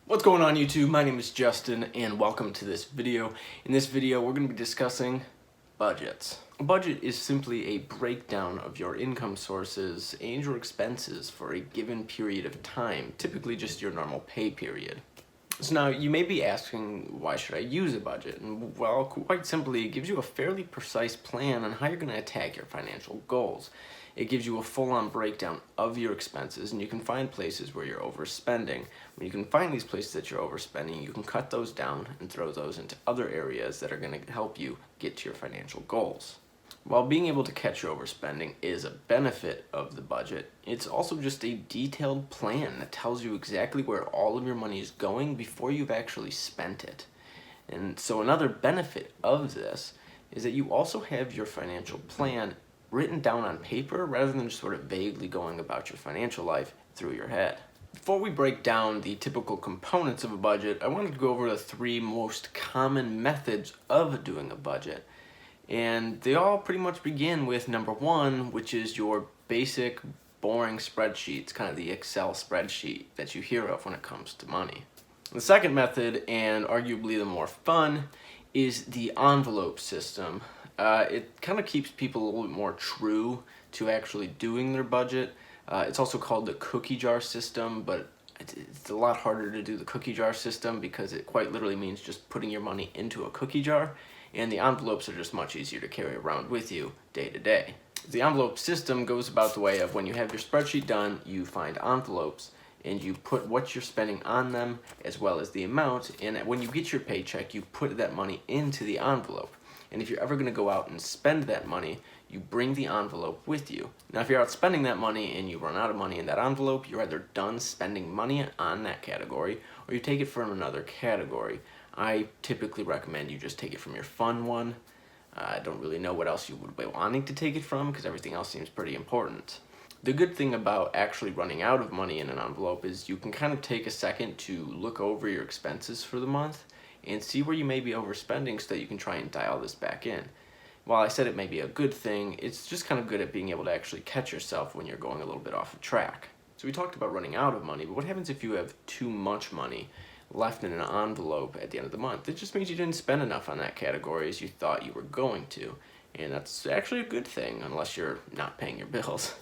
What's going on YouTube? My name is Justin and welcome to this video. In this video we're going to be discussing budgets. A budget is simply a breakdown of your income sources and your expenses for a given period of time, typically just your normal pay period. So now you may be asking, why should I use a budget? And well, quite simply, it gives you a fairly precise plan on how you're going to attack your financial goals. It gives you a full-on breakdown of your expenses, and you can find places where you're overspending. When you can find these places that you're overspending, you can cut those down and throw those into other areas that are going to help you get to your financial goals. While being able to catch your overspending is a benefit of the budget, it's also just a detailed plan that tells you exactly where all of your money is going before you've actually spent it. And so another benefit of this is that you also have your financial plan written down on paper rather than just sort of vaguely going about your financial life through your head. Before we break down the typical components of a budget, I wanted to go over the three most common methods of doing a budget. And they all pretty much begin with number one, which is your basic, boring spreadsheet. It's kind of the Excel spreadsheet that you hear of when it comes to money. The second method, and arguably the more fun, is the envelope system. It kind of keeps people a little bit more true to actually doing their budget. It's also called the cookie jar system, but it's a lot harder to do the cookie jar system because it quite literally means just putting your money into a cookie jar, and the envelopes are just much easier to carry around with you day to day. The envelope system goes about the way of when you have your spreadsheet done, you find envelopes and you put what you're spending on them as well as the amount, and when you get your paycheck, you put that money into the envelope. And if you're ever going to go out and spend that money, you bring the envelope with you. Now, if you're out spending that money and you run out of money in that envelope, you're either done spending money on that category or you take it from another category. I typically recommend you just take it from your fun one. I don't really know what else you would be wanting to take it from because everything else seems pretty important. The good thing about actually running out of money in an envelope is you can kind of take a second to look over your expenses for the month and see where you may be overspending so that you can try and dial this back in. While I said it may be a good thing, it's just kind of good at being able to actually catch yourself when you're going a little bit off of track. So we talked about running out of money, but what happens if you have too much money left in an envelope at the end of the month? It just means you didn't spend enough on that category as you thought you were going to. And that's actually a good thing, unless you're not paying your bills.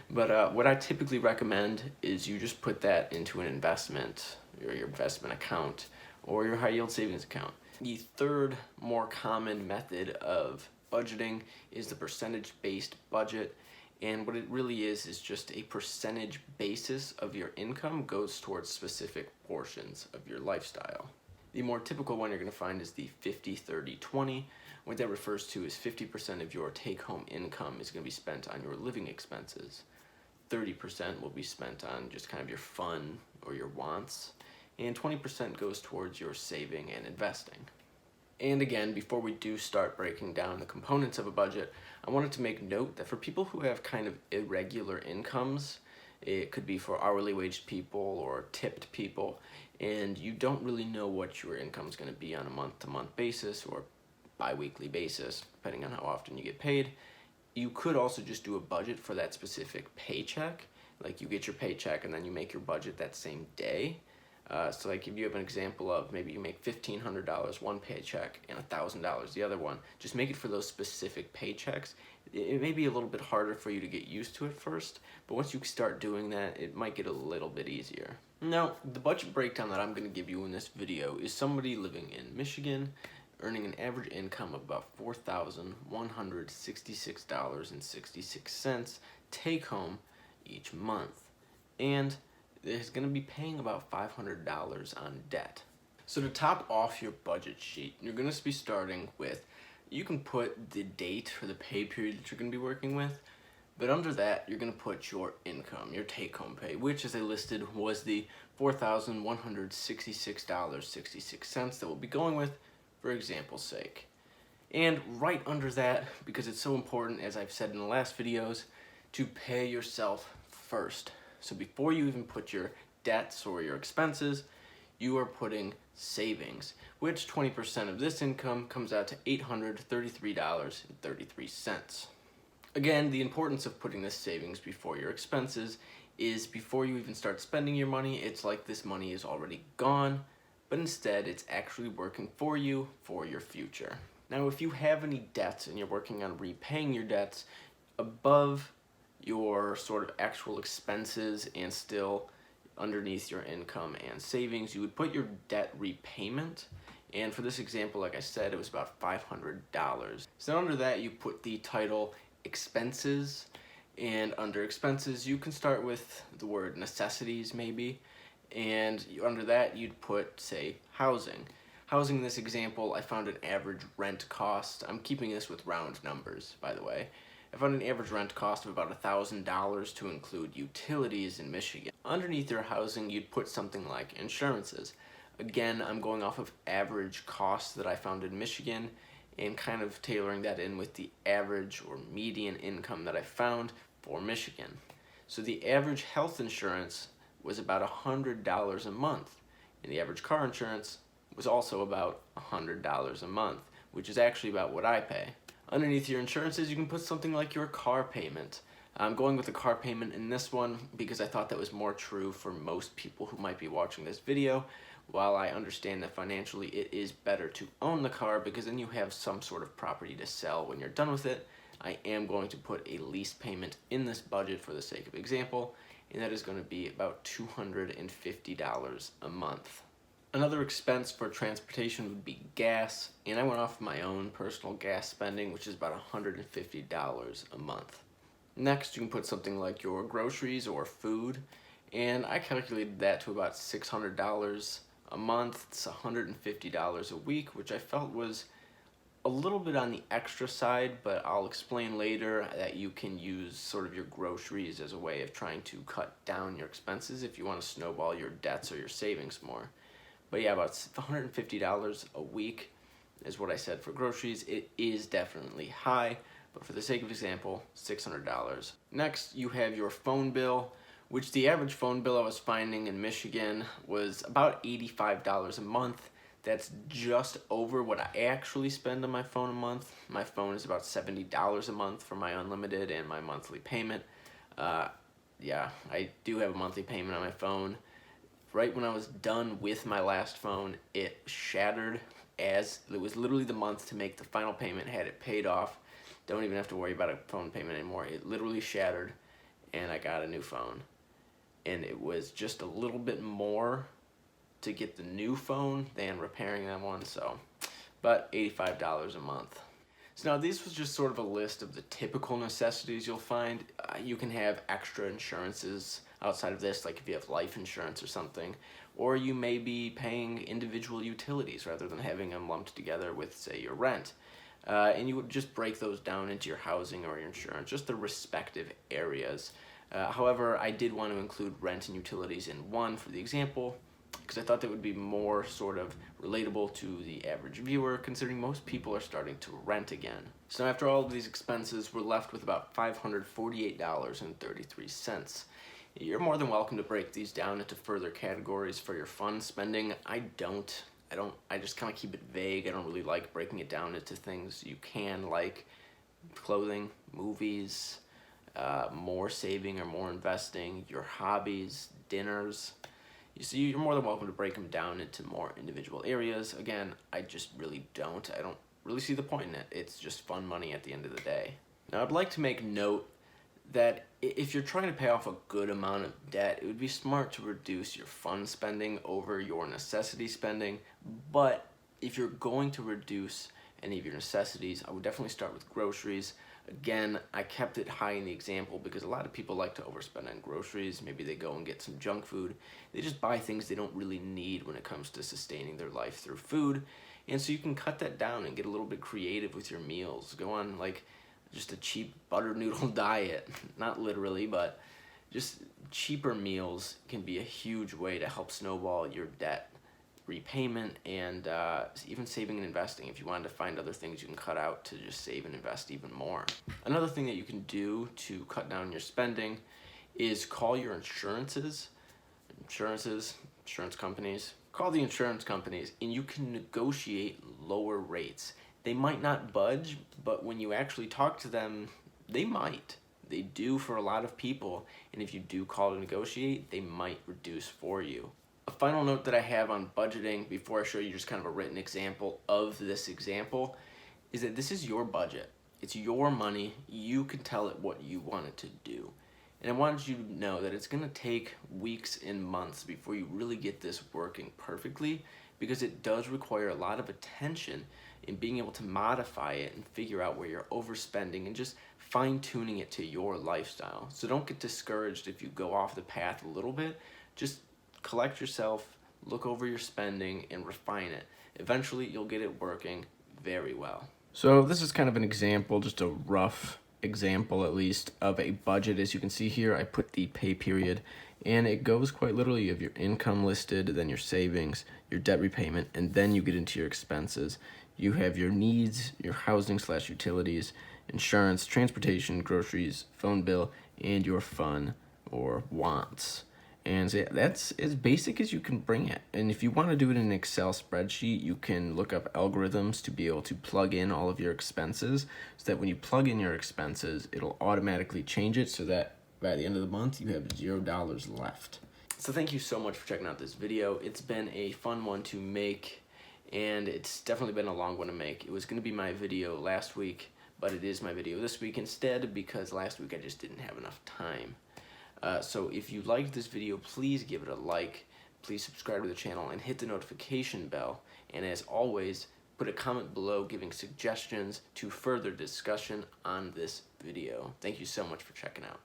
But what I typically recommend is you just put that into an investment, or your investment account, or your high yield savings account. The third more common method of budgeting is the percentage-based budget. And what it really is just a percentage basis of your income goes towards specific portions of your lifestyle. The more typical one you're going to find is the 50-30-20. What that refers to is 50% of your take-home income is going to be spent on your living expenses. 30% will be spent on just kind of your fun or your wants. And 20% goes towards your saving and investing. And again, before we do start breaking down the components of a budget, I wanted to make note that for people who have kind of irregular incomes, it could be for hourly wage people or tipped people, and you don't really know what your income is going to be on a month-to-month basis or bi-weekly basis, depending on how often you get paid. You could also just do a budget for that specific paycheck. Like you get your paycheck and then you make your budget that same day. So like if you have an example of maybe you make $1,500 one paycheck and $1,000 the other one, just make it for those specific paychecks. It may be a little bit harder for you to get used to at first, but once you start doing that, it might get a little bit easier. Now, the budget breakdown that I'm going to give you in this video is somebody living in Michigan, earning an average income of about $4,166.66 take home each month. And is going to be paying about $500 on debt. So to top off your budget sheet, you're going to be starting with, you can put the date for the pay period that you're going to be working with, but under that you're going to put your income, your take-home pay, which as I listed was the $4,166.66 that we'll be going with for example's sake. And right under that, because it's so important, as I've said in the last videos, to pay yourself first. So before you even put your debts or your expenses, you are putting savings, which 20% of this income comes out to $833.33. Again, the importance of putting this savings before your expenses is before you even start spending your money, it's like this money is already gone, but instead it's actually working for you for your future. Now, if you have any debts and you're working on repaying your debts above your sort of actual expenses and still underneath your income and savings, you would put your debt repayment. And for this example, like I said, it was about $500. So under that, you put the title expenses, and under expenses, you can start with the word necessities maybe, and under that, you'd put, say, housing. Housing in this example, I found an average rent cost. I'm keeping this with round numbers, by the way. I found an average rent cost of about $1,000 to include utilities in Michigan. Underneath your housing, you'd put something like insurances. Again, I'm going off of average costs that I found in Michigan and kind of tailoring that in with the average or median income that I found for Michigan. So the average health insurance was about $100 a month, and the average car insurance was also about $100 a month, which is actually about what I pay. Underneath your insurances, you can put something like your car payment. I'm going with the car payment in this one because I thought that was more true for most people who might be watching this video. While I understand that financially it is better to own the car because then you have some sort of property to sell when you're done with it, I am going to put a lease payment in this budget for the sake of example, and that is going to be about $250 a month. Another expense for transportation would be gas, and I went off my own personal gas spending, which is about $150 a month. Next, you can put something like your groceries or food, and I calculated that to about $600 a month. It's $150 a week, which I felt was a little bit on the extra side, but I'll explain later that you can use sort of your groceries as a way of trying to cut down your expenses if you want to snowball your debts or your savings more. But yeah, about $150 a week is what I said for groceries. It is definitely high, but for the sake of example, $600. Next, you have your phone bill, which the average phone bill I was finding in Michigan was about $85 a month. That's just over what I actually spend on my phone a month. My phone is about $70 a month for my unlimited and my monthly payment. Yeah, I do have a monthly payment on my phone. Right when I was done with my last phone, it shattered as it was literally the month to make the final payment, had it paid off. Don't even have to worry about a phone payment anymore. It literally shattered and I got a new phone. And it was just a little bit more to get the new phone than repairing that one, so about $85 a month. So now this was just sort of a list of the typical necessities you'll find. You can have extra insurances outside of this, like if you have life insurance or something, or you may be paying individual utilities rather than having them lumped together with, say, your rent. And you would just break those down into your housing or your insurance, just the respective areas. However, I did want to include rent and utilities in one for the example, because I thought that would be more sort of relatable to the average viewer, considering most people are starting to rent again. So after all of these expenses, we're left with about $548.33. You're more than welcome to break these down into further categories for your fun spending. I just kind of keep it vague. I don't really like breaking it down into things you can, like clothing, movies, more saving or more investing, your hobbies, dinners. You see, you're more than welcome to break them down into more individual areas. Again, I just really don't. I don't really see the point in it. It's just fun money at the end of the day. Now, I'd like to make note that if you're trying to pay off a good amount of debt, it would be smart to reduce your fun spending over your necessity spending. But if you're going to reduce any of your necessities, I would definitely start with groceries. Again, I kept it high in the example because a lot of people like to overspend on groceries. Maybe they go and get some junk food. They just buy things they don't really need when it comes to sustaining their life through food. And so you can cut that down and get a little bit creative with your meals. Go on like just a cheap butter noodle diet. Not literally, but just cheaper meals can be a huge way to help snowball your debt repayment and even saving and investing. If you wanted to find other things you can cut out to just save and invest even more. Another thing that you can do to cut down your spending is call your insurance companies. Call the insurance companies and you can negotiate lower rates. They might not budge, but when you actually talk to them, they might. They do for a lot of people, and if you do call to negotiate, they might reduce for you. A final note that I have on budgeting before I show you just kind of a written example of this example is that this is your budget. It's your money. You can tell it what you want it to do. And I wanted you to know that it's going to take weeks and months before you really get this working perfectly, because it does require a lot of attention in being able to modify it and figure out where you're overspending and just fine-tuning it to your lifestyle. So don't get discouraged if you go off the path a little bit. Just collect yourself, look over your spending, and refine it. Eventually, you'll get it working very well. So this is kind of an example, just a rough example at least, of a budget. As you can see here, I put the pay period, and it goes quite literally. You have your income listed, then your savings, your debt repayment, and then you get into your expenses. You have your needs, your housing/utilities, insurance, transportation, groceries, phone bill, and your fun or wants. And so that's as basic as you can bring it. And if you want to do it in an Excel spreadsheet, you can look up algorithms to be able to plug in all of your expenses, so that when you plug in your expenses, it'll automatically change it so that by the end of the month, you have $0 left. So thank you so much for checking out this video. It's been a fun one to make, and it's definitely been a long one to make. It was going to be my video last week, but it is my video this week instead, because last week I just didn't have enough time. So if you liked this video, please give it a like, please subscribe to the channel, and hit the notification bell. And as always, put a comment below giving suggestions to further discussion on this video. Thank you so much for checking out.